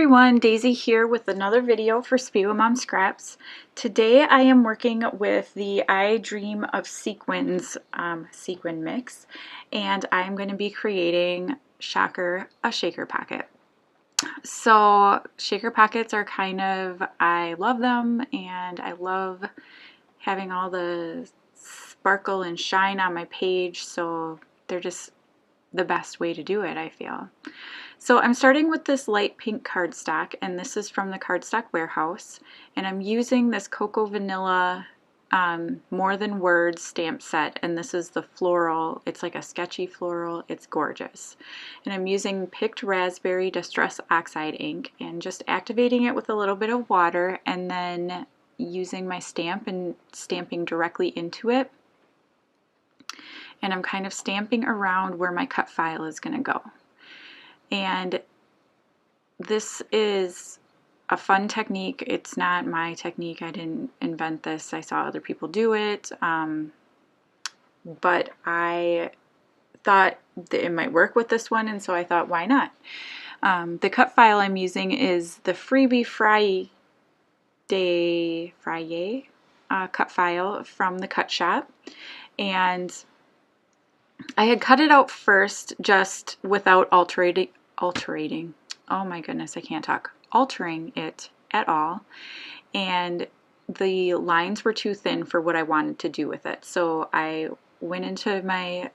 everyone, Daisy here with another video for SpiegelMom Scraps. Today I am working with the I Dream of Sequins sequin mix, and I'm going to be creating, shocker, a shaker pocket. So shaker pockets are I love them, and I love having all the sparkle and shine on my page, so they're just the best way to do it, I feel. So I'm starting with this light pink cardstock, and this is from the Cardstock Warehouse, and I'm using this Cocoa Vanilla More Than Words stamp set, and this is the floral. It's like a sketchy floral. It's gorgeous. And I'm using Picked Raspberry Distress Oxide ink and just activating it with a little bit of water, and then using my stamp and stamping directly into it. And I'm kind of stamping around where my cut file is going to go. And this is a fun technique. It's not my technique. I didn't invent this. I saw other people do it. But I thought that it might work with this one, and so I thought, why not? The cut file I'm using is the Freebie Friday cut file from the Cut Shop. And I had cut it out first just without altering, oh my goodness, I can't talk, altering it at all. And the lines were too thin for what I wanted to do with it. So I went into my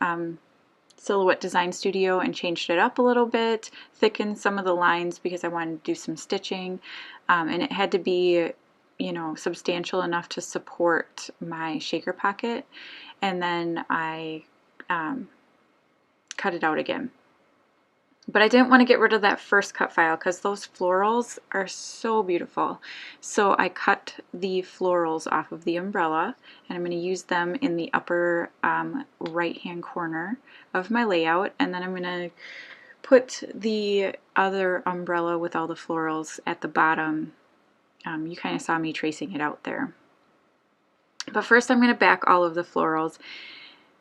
Silhouette Design Studio and changed it up a little bit, thickened some of the lines because I wanted to do some stitching. And it had to be, you know, substantial enough to support my shaker pocket. And then I cut it out again. But I didn't want to get rid of that first cut file because those florals are so beautiful. So I cut the florals off of the umbrella, and I'm going to use them in the upper right hand corner of my layout, and then I'm going to put the other umbrella with all the florals at the bottom. You kind of saw me tracing it out there. But first I'm going to back all of the florals.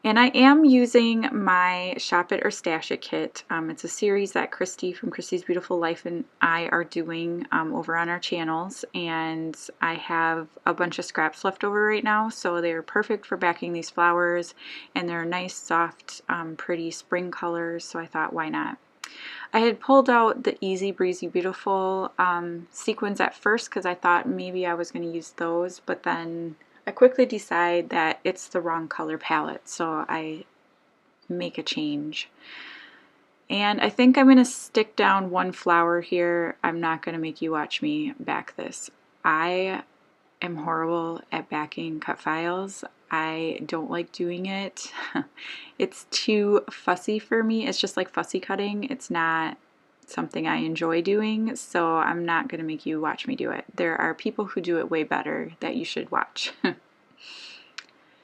And I am using my Shop It or Stash It kit. It's a series that Christy from Christy's Beautiful Life and I are doing over on our channels. And I have a bunch of scraps left over right now, so they're perfect for backing these flowers. And they're nice, soft, pretty spring colors, so I thought, why not? I had pulled out the Easy Breezy Beautiful sequins at first because I thought maybe I was going to use those, but then I quickly decide that it's the wrong color palette, so I make a change. And I think I'm going to stick down one flower here. I'm not going to make you watch me back this. I am horrible at backing cut files. I don't like doing it. It's too fussy for me. It's just like fussy cutting. It's not something I enjoy doing, so I'm not going to make you watch me do it. There are people who do it way better that you should watch.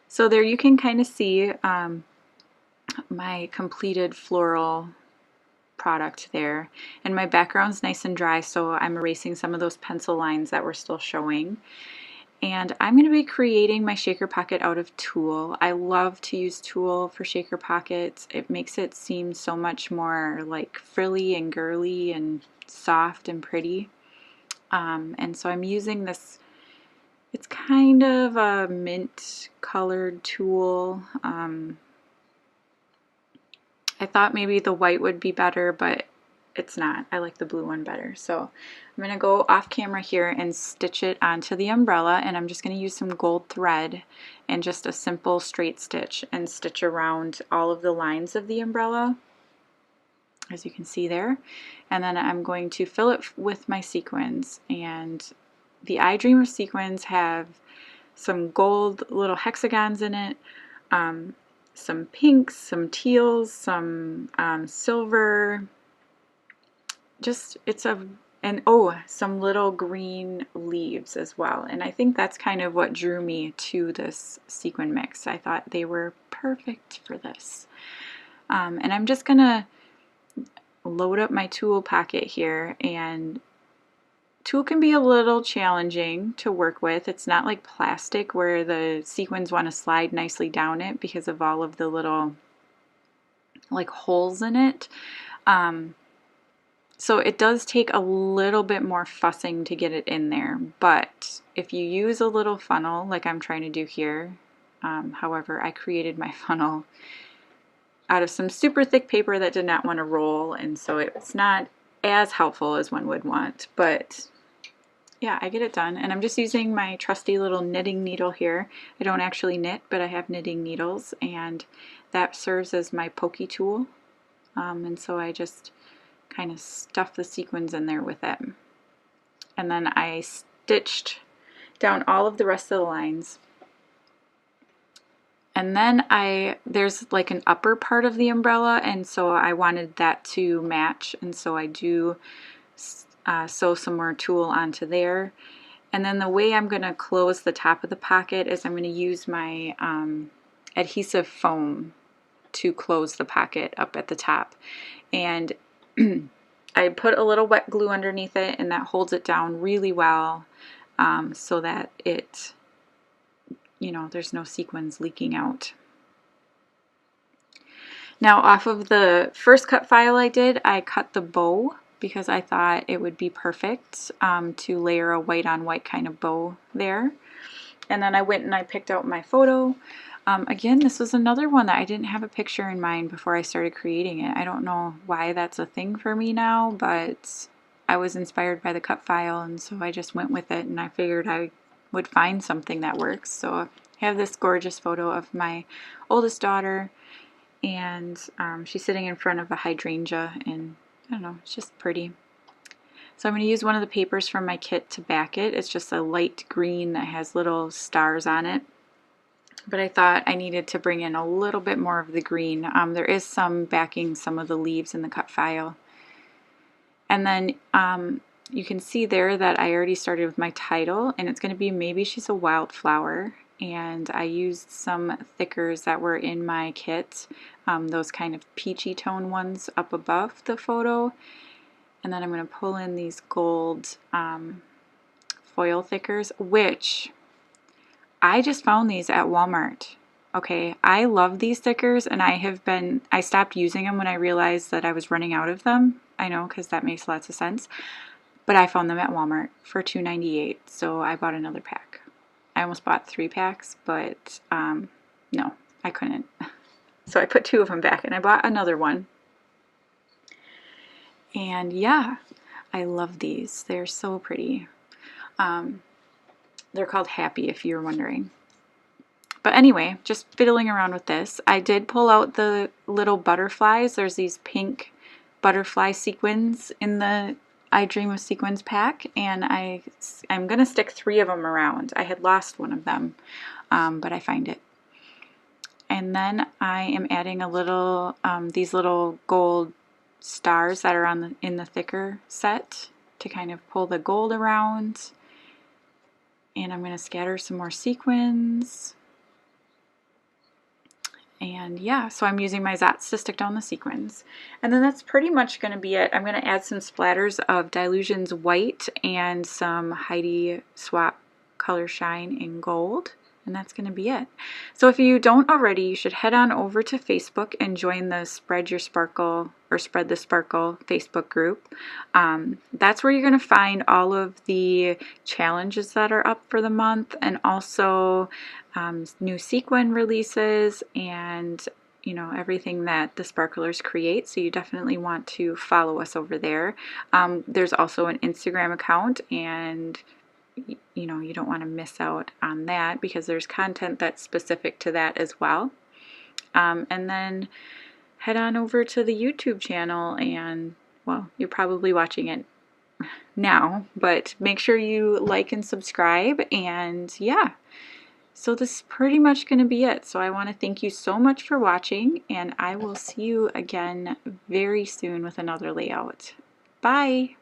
So there you can kind of see my completed floral product there, and my background's nice and dry, so I'm erasing some of those pencil lines that were still showing. And I'm going to be creating my shaker pocket out of tulle. I love to use tulle for shaker pockets. It makes it seem so much more like frilly and girly and soft and pretty. And so I'm using this, it's kind of a mint colored tulle. I thought maybe the white would be better, but it's not. I like the blue one better. So I'm going to go off camera here and stitch it onto the umbrella, and I'm just going to use some gold thread and just a simple straight stitch and stitch around all of the lines of the umbrella, as you can see there. And then I'm going to fill it with my sequins, and the I Dream of Sequins have some gold little hexagons in it, some pinks, some teals, some silver, just some little green leaves as well. And I think that's kind of what drew me to this sequin mix. I thought they were perfect for this. And I'm just gonna load up my tulle pocket here, and tulle can be a little challenging to work with. It's not like plastic where the sequins want to slide nicely down it because of all of the little like holes in it. So it does take a little bit more fussing to get it in there, but if you use a little funnel like I'm trying to do here, however, I created my funnel out of some super thick paper that did not want to roll, and so it's not as helpful as one would want, but yeah, I get it done. And I'm just using my trusty little knitting needle here. I don't actually knit, but I have knitting needles, and that serves as my pokey tool. And so I just kind of stuff the sequins in there with it. And then I stitched down all of the rest of the lines. And then there's like an upper part of the umbrella, and so I wanted that to match, and so I do sew some more tulle onto there. And then the way I'm going to close the top of the pocket is I'm going to use my adhesive foam to close the pocket up at the top. And I put a little wet glue underneath it, and that holds it down really well, so that it, you know, there's no sequins leaking out. Now off of the first cut file I cut the bow because I thought it would be perfect to layer a white on white kind of bow there. And then I went and I picked out my photo. Again, this was another one that I didn't have a picture in mind before I started creating it. I don't know why that's a thing for me now, but I was inspired by the cut file, and so I just went with it, and I figured I would find something that works. So I have this gorgeous photo of my oldest daughter, and she's sitting in front of a hydrangea, and I don't know, it's just pretty. So I'm going to use one of the papers from my kit to back it. It's just a light green that has little stars on it. But I thought I needed to bring in a little bit more of the green. There is some backing some of the leaves in the cut file. And then you can see there that I already started with my title, and it's going to be Maybe She's a Wildflower. And I used some thickers that were in my kit, those kind of peachy tone ones up above the photo. And then I'm going to pull in these gold foil thickers, which I just found these at Walmart. Okay, I love these stickers, and I stopped using them when I realized that I was running out of them. I know, because that makes lots of sense. But I found them at Walmart for $2.98, so I bought another pack. I almost bought 3 packs, but no, I couldn't. So I put 2 of them back, and I bought another one. And yeah, I love these. They're so pretty. They're called Happy, if you're wondering. But anyway, just fiddling around with this. I did pull out the little butterflies. There's these pink butterfly sequins in the I Dream of Sequins pack, and I'm going to stick 3 of them around. I had lost one of them, but I find it. And then I am adding a little, these little gold stars that are in the thicker set to kind of pull the gold around. And I'm going to scatter some more sequins. And yeah, so I'm using my Zots to stick down the sequins. And then that's pretty much going to be it. I'm going to add some splatters of Dylusions White and some Heidi Swap Color Shine in Gold. And that's going to be it. So if you don't already, you should head on over to Facebook and join the Spread Your Sparkle or Spread the Sparkle Facebook group. That's where you're going to find all of the challenges that are up for the month, and also new sequin releases, and you know, everything that the sparklers create. So you definitely want to follow us over there. There's also an Instagram account, and you know, you don't want to miss out on that because there's content that's specific to that as well. And then head on over to the YouTube channel, and well, you're probably watching it now, but make sure you like and subscribe. And yeah, so this is pretty much going to be it. So I want to thank you so much for watching, and I will see you again very soon with another layout. Bye!